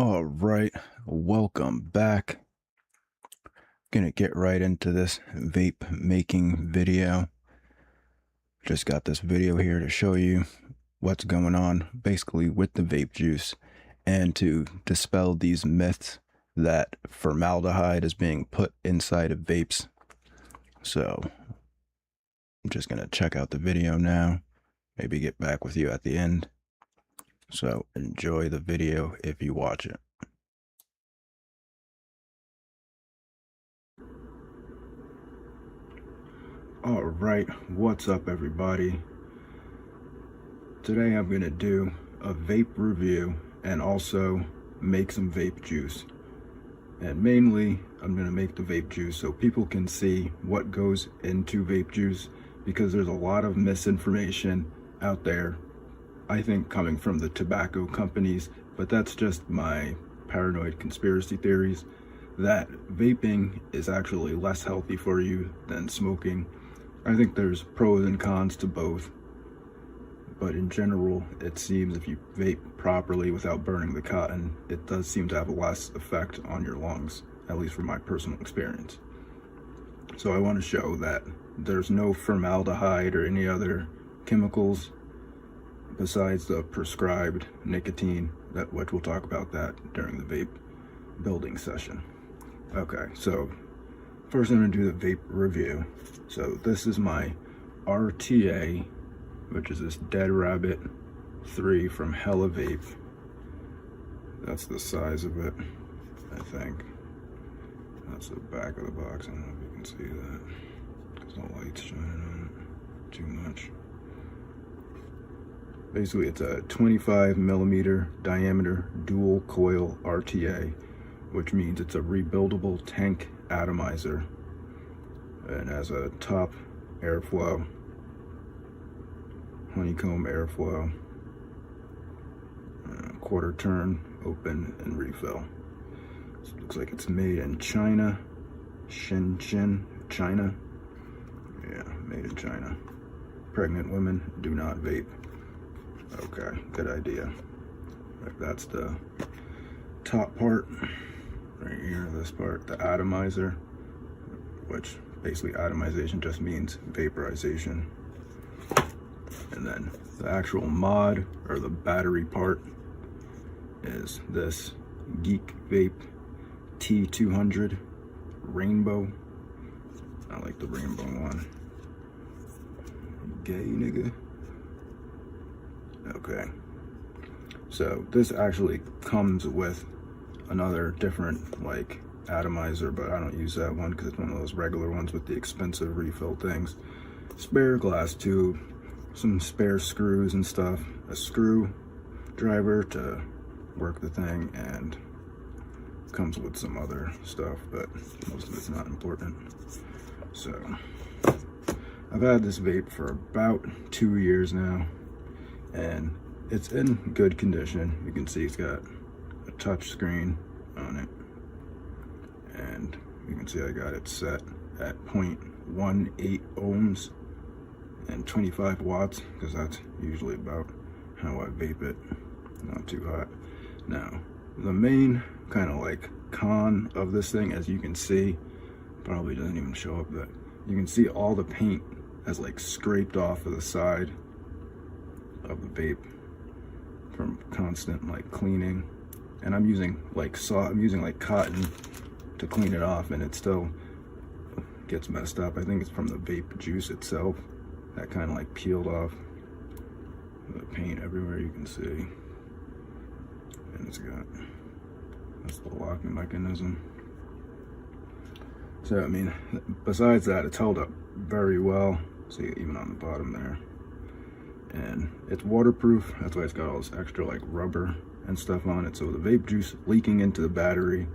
All right, welcome back. Gonna get right into this vape making video. Just got this video here to show you what's going on basically with the vape juice and to dispel these myths that formaldehyde is being put inside of vapes. So I'm just gonna check out the video now, maybe get back with you at the end. So enjoy the video if you watch it. All right, what's up everybody? Today I'm going to do a vape review and also make some vape juice. And mainly I'm going to make the vape juice so people can see what goes into vape juice, because there's a lot of misinformation out there, I think coming from the tobacco companies, but that's just my paranoid conspiracy theories, that vaping is actually less healthy for you than smoking. I think there's pros and cons to both, but in general, it seems if you vape properly without burning the cotton, it does seem to have less effect on your lungs, at least from my personal experience. So I want to show that there's no formaldehyde or any other chemicals besides the prescribed nicotine, which we'll talk about that during the vape building session. Okay, so first I'm going to do the vape review. So this is my RTA, which is this Dead Rabbit 3 from Hella Vape. That's the size of it, I think. That's the back of the box. I don't know if you can see that, because the light's shining on it too much. Basically, it's a 25 millimeter diameter dual coil RTA, which means it's a rebuildable tank atomizer, and has a top airflow, honeycomb airflow, quarter turn, open and refill. So it looks like it's made in China, Shenzhen, China. Yeah, made in China. Pregnant women do not vape. Okay, good idea. Right, that's the top part. Right here, this part, the atomizer, which basically atomization just means vaporization. And then the actual mod, or the battery part, is this Geek Vape T200 Rainbow. I like the rainbow one. Gay nigga. Okay. So this actually comes with another different like atomizer, but I don't use that one because it's one of those regular ones with the expensive refill things. Spare glass tube, some spare screws and stuff, a screw driver to work the thing, and comes with some other stuff, but most of it's not important. So I've had this vape for about 2 years now, and it's in good condition. You can see it's got a touch screen on it, and you can see I got it set at 0.18 ohms and 25 watts, because that's usually about how I vape it, not too hot. Now, the main kind of like con of this thing, as you can see, probably doesn't even show up, but you can see all the paint has like scraped off of the side of the vape from constant like cleaning. And I'm using like cotton to clean it off, and it still gets messed up. I think it's from the vape juice itself that kind of like peeled off the paint everywhere, you can see. And that's the locking mechanism. So I mean, besides that, it's held up very well. See, even on the bottom there. And it's waterproof, that's why it's got all this extra like rubber and stuff on it. So the vape juice leaking into the battery,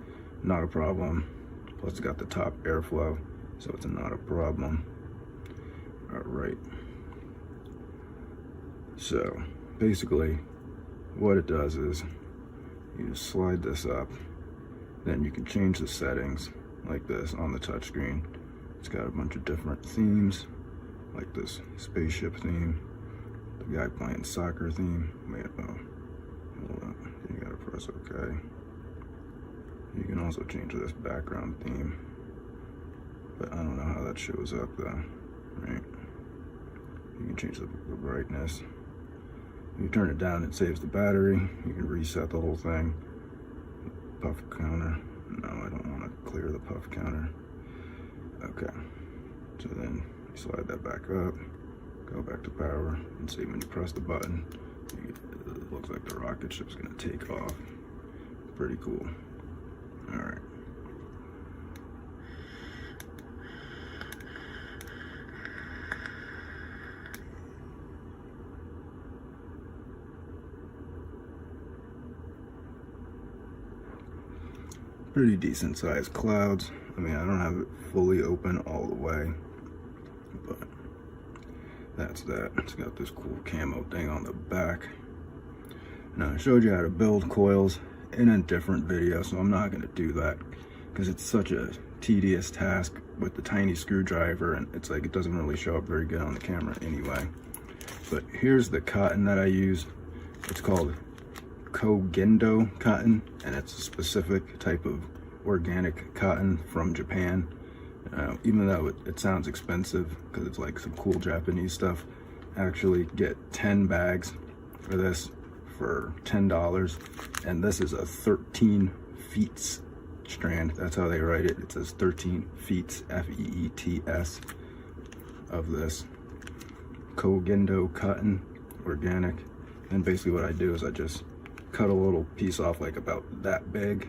not a problem. Plus it's got the top airflow, so it's not a problem. All right. So basically what it does is you just slide this up, then you can change the settings like this on the touchscreen. It's got a bunch of different themes, like this spaceship theme, the guy playing soccer theme. Wait, oh, hold on. You gotta press OK. You can also change this background theme, but I don't know how that shows up though, right? You can change the brightness. If you turn it down, it saves the battery. You can reset the whole thing. Puff counter. No, I don't want to clear the puff counter. Okay, so then you slide that back up, go back to power, and see when you press the button, it looks like the rocket ship's gonna take off. Pretty cool. All right. Pretty decent sized clouds. I mean, I don't have it fully open all the way, but that's that. It's got this cool camo thing on the back. Now, I showed you how to build coils in a different video, so I'm not gonna do that because it's such a tedious task with the tiny screwdriver, and it's like it doesn't really show up very good on the camera anyway. But here's the cotton that I use. It's called Kogendo cotton, and it's a specific type of organic cotton from Japan. Even though it sounds expensive because it's like some cool Japanese stuff, I actually get 10 bags for this for $10, and this is a 13 feet strand. That's how they write it. It says 13 feet, F-E-E-T-S, of this Kogendo cotton, organic. And basically what I do is I just cut a little piece off like about that big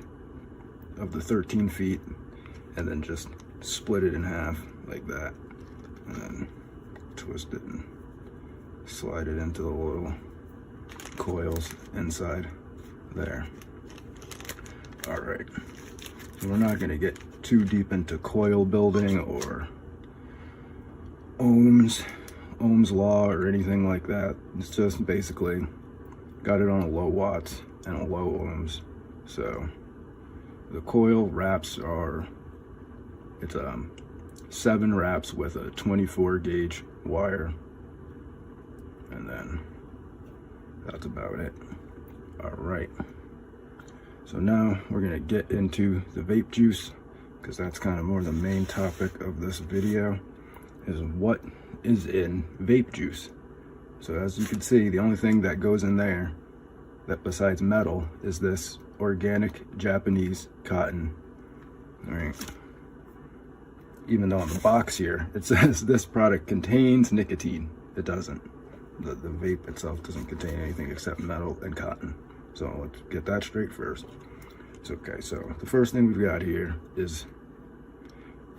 of the 13 feet and then just split it in half like that, and then twist it and slide it into the little coils inside there. All right, so we're not going to get too deep into coil building or Ohm's law or anything like that. It's just basically got it on a low watts and a low ohms. So the coil wraps are, it's 7 wraps with a 24 gauge wire, and then that's about it. All right, so now we're gonna get into the vape juice, because that's kind of more the main topic of this video, is what is in vape juice. So as you can see, the only thing that goes in there that besides metal is this organic Japanese cotton. All right. Even though on the box here it says this product contains nicotine, it doesn't. The vape itself doesn't contain anything except metal and cotton. So let's get that straight first. It's okay. So the first thing we've got here is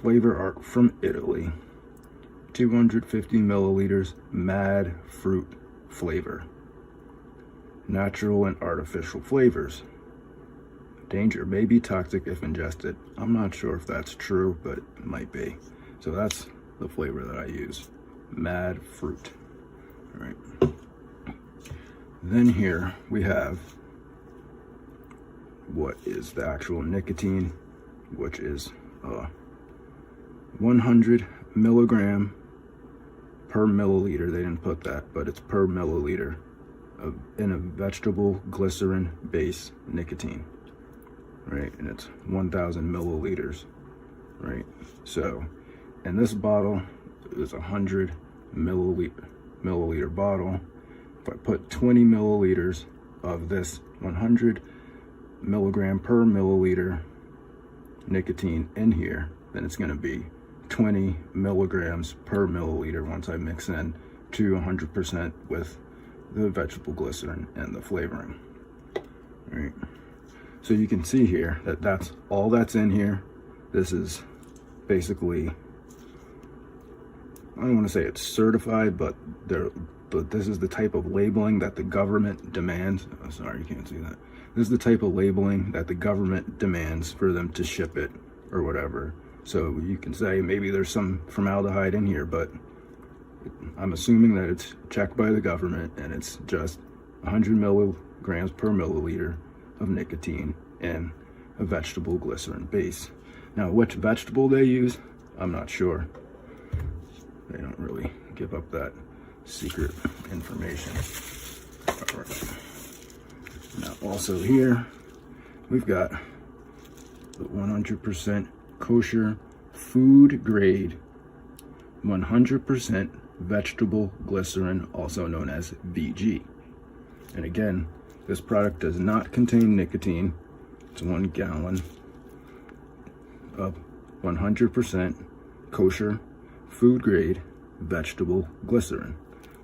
Flavor Art from Italy. 250 milliliters mad fruit flavor. Natural and artificial flavors. Danger may be toxic if ingested. I'm not sure if that's true, but it might be. So that's the flavor that I use. Mad fruit. All right. Then here we have what is the actual nicotine, which is 100 milligram per milliliter. They didn't put that, but it's per milliliter in a vegetable glycerin base nicotine, right? And it's 1,000 milliliters, right? So, and this bottle is 100 milliliter bottle. If I put 20 milliliters of this 100 milligram per milliliter nicotine in here, then it's going to be 20 milligrams per milliliter once I mix in to 100% with the vegetable glycerin and the flavoring. All right, so you can see here that that's all that's in here. This is basically, I don't want to say it's certified, but this is the type of labeling that the government demands. Oh, sorry, you can't see that. This is the type of labeling that the government demands for them to ship it or whatever. So you can say maybe there's some formaldehyde in here, but I'm assuming that it's checked by the government and it's just 100 milligrams per milliliter of nicotine and a vegetable glycerin base. Now, which vegetable they use, I'm not sure. They don't really give up that secret information. All right. Now, also here, we've got the 100% kosher, food grade, 100% vegetable glycerin, also known as VG. And again, this product does not contain nicotine. It's 1 gallon of 100% kosher, food grade, vegetable glycerin.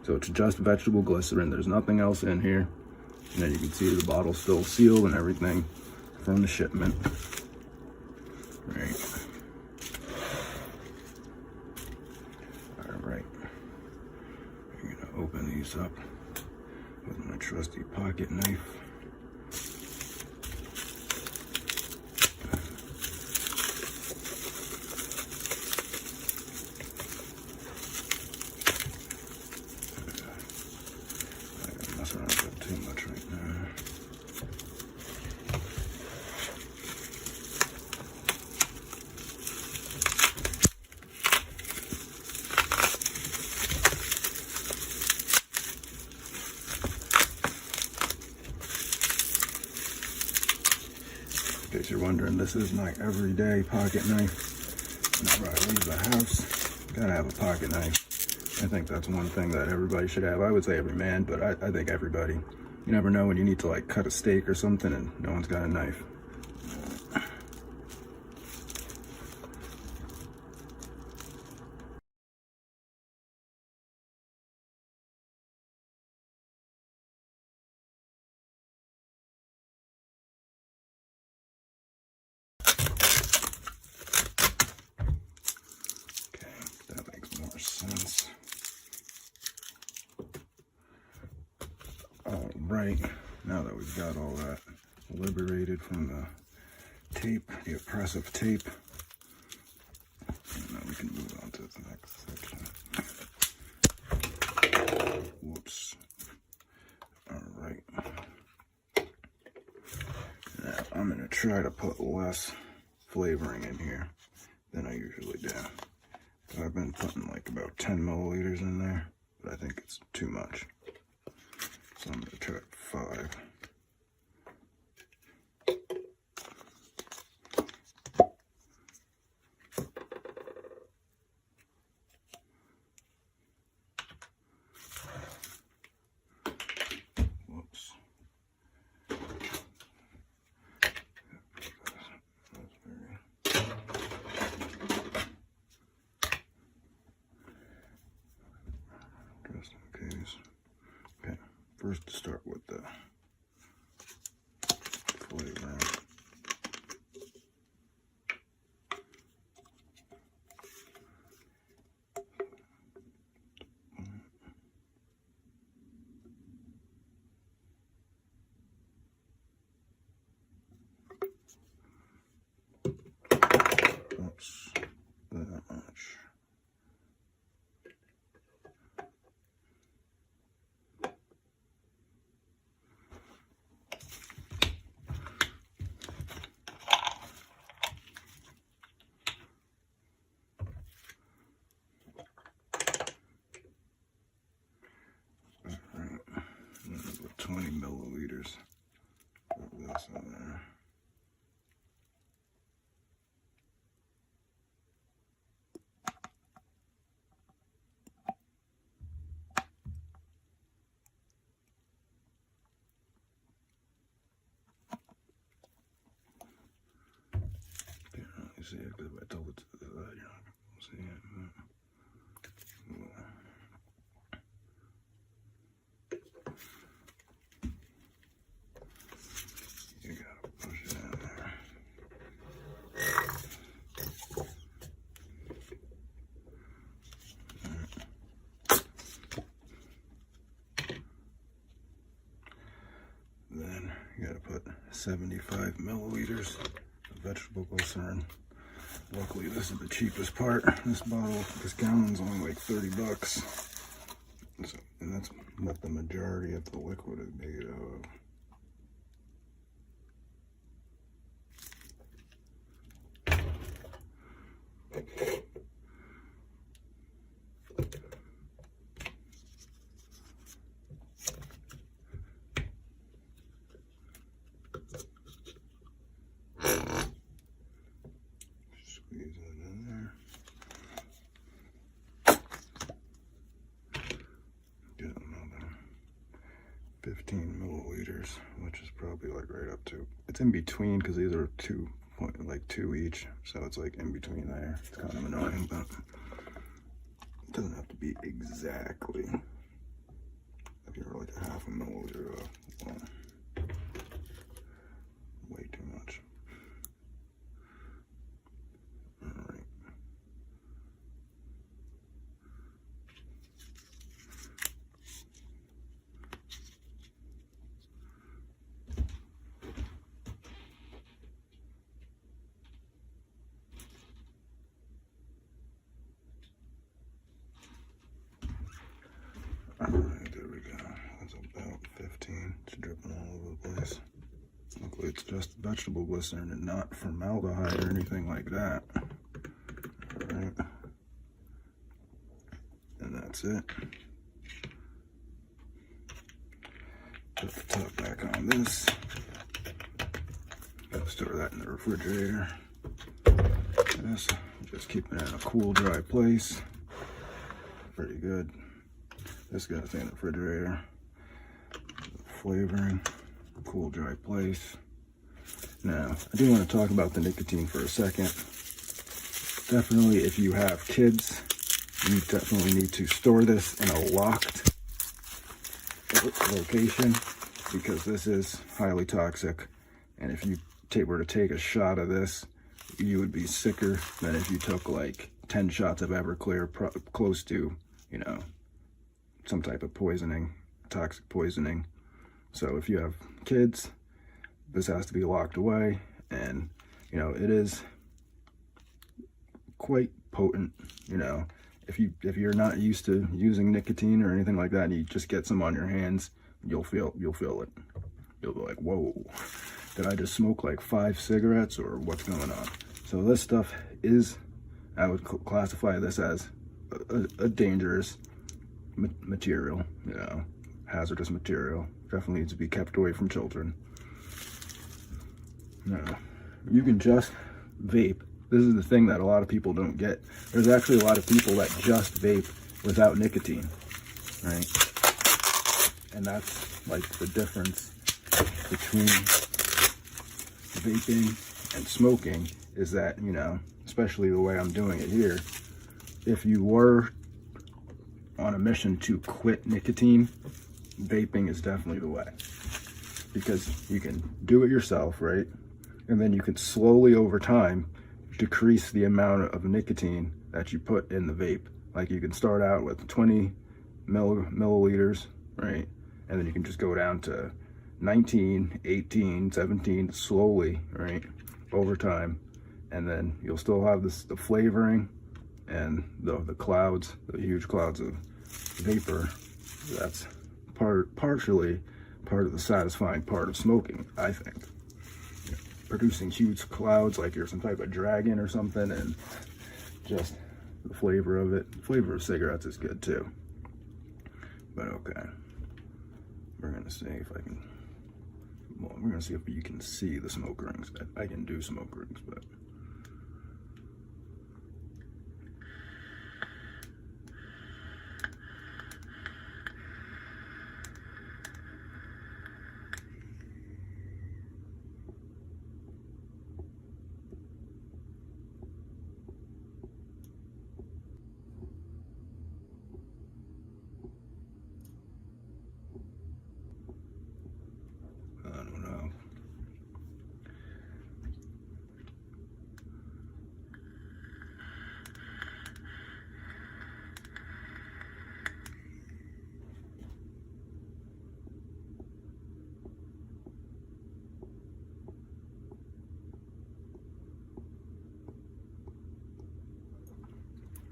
So it's just vegetable glycerin. There's nothing else in here. And then you can see the bottle's still sealed and everything from the shipment. Right. All right. I'm gonna open these up with my trusty pocket knife. Too much right now. In case you're wondering, this is my everyday pocket knife. Whenever I leave the house, gotta have a pocket knife. I think that's one thing that everybody should have. I would say every man, but I think everybody. You never know when you need to like cut a steak or something and no one's got a knife. Okay, that makes more sense. All right, now that we've got all that liberated from the tape, the oppressive tape, now we can move on to the next section. Whoops. All right. Now I'm gonna try to put less flavoring in here than I usually do. So I've been putting like about 10 milliliters in there, but I think it's too much. So I'm gonna try 5. Whoops. Just in case. Okay, first to start with the flavor. Oops, that much. Alright, I'm gonna put 20 milliliters of this in there. Can't really see it because if I tilt it to the side, you're not going to see it. You gotta push it in there. Then you gotta put 75 milliliters of vegetable glycerin. Luckily, this is the cheapest part. This bottle, this gallon's only like 30 bucks. So, and that's what the majority of the liquid is made of. Squeeze it in there. Get another 15 milliliters, which is probably like right up to, it's in between because these are 2 each, so it's like in between there. It's kind of annoying, but it doesn't have to be exactly. If you're like a half a milliliter, well, way too much. All right. Alright, there we go. That's about 15. It's dripping all over the place. Luckily it's just vegetable glycerin and not formaldehyde or anything like that. Alright. And that's it. Put the top back on this. Gotta store that in the refrigerator. This, just keeping it in a cool, dry place. Pretty good. This gotta stay in the refrigerator. Flavoring, cool, dry place. Now, I do want to talk about the nicotine for a second. Definitely, if you have kids, you definitely need to store this in a locked location because this is highly toxic. And if you were to take a shot of this, you would be sicker than if you took like 10 shots of Everclear, close to, you know, some type of poisoning, toxic poisoning. So if you have kids, this has to be locked away, and you know, it is quite potent. You know, if you're not used to using nicotine or anything like that, and you just get some on your hands, you'll feel it. You'll be like, whoa, did I just smoke like 5 cigarettes or what's going on? So this stuff is, I would classify this as a dangerous material, you know, hazardous material. Definitely needs to be kept away from children. Now, you can just vape. This is the thing that a lot of people don't get. There's actually a lot of people that just vape without nicotine, right? And that's like the difference between vaping and smoking is that, you know, especially the way I'm doing it here, if you were on a mission to quit nicotine, vaping is definitely the way, because you can do it yourself, right? And then you can slowly over time decrease the amount of nicotine that you put in the vape. Like you can start out with 20 milliliters, right? And then you can just go down to 19, 18, 17 slowly, right? Over time. And then you'll still have the flavoring and the clouds, the huge clouds of vapor. That's partially part of the satisfying part of smoking, I think. Producing huge clouds like you're some type of dragon or something, and just the flavor of it. The flavor of cigarettes is good too. But okay. We're gonna see if I can, well, we're gonna see if you can see the smoke rings. I can do smoke rings, but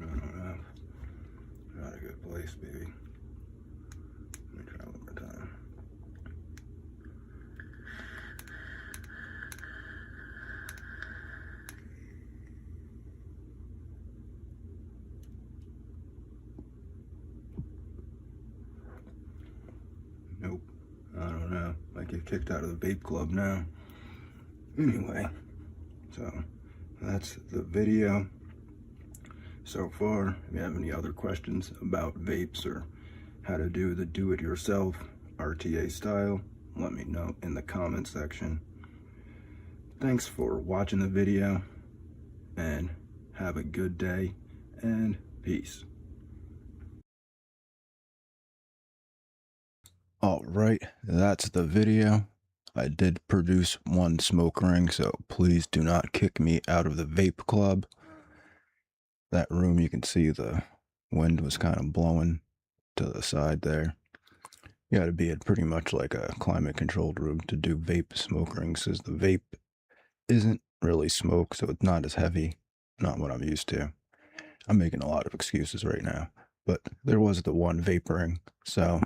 I don't know. Not a good place, baby. Let me try one more time. Nope. I don't know. Might get kicked out of the vape club now. Anyway, so that's the video so far. If you have any other questions about vapes or how to do the do-it-yourself RTA style, let me know in the comment section. Thanks for watching the video, and have a good day, and peace. Alright, that's the video. I did produce one smoke ring, so please do not kick me out of the vape club. That room, you can see the wind was kind of blowing to the side there. You got to be in pretty much like a climate controlled room to do vape smoke rings, as the vape isn't really smoke, so it's not as heavy. Not what I'm used to. I'm making a lot of excuses right now, but there was the one vape ring, so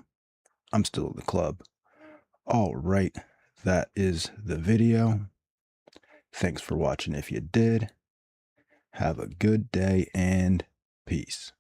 I'm still in the club. All right, that is the video. Thanks for watching if you did. Have a good day and peace.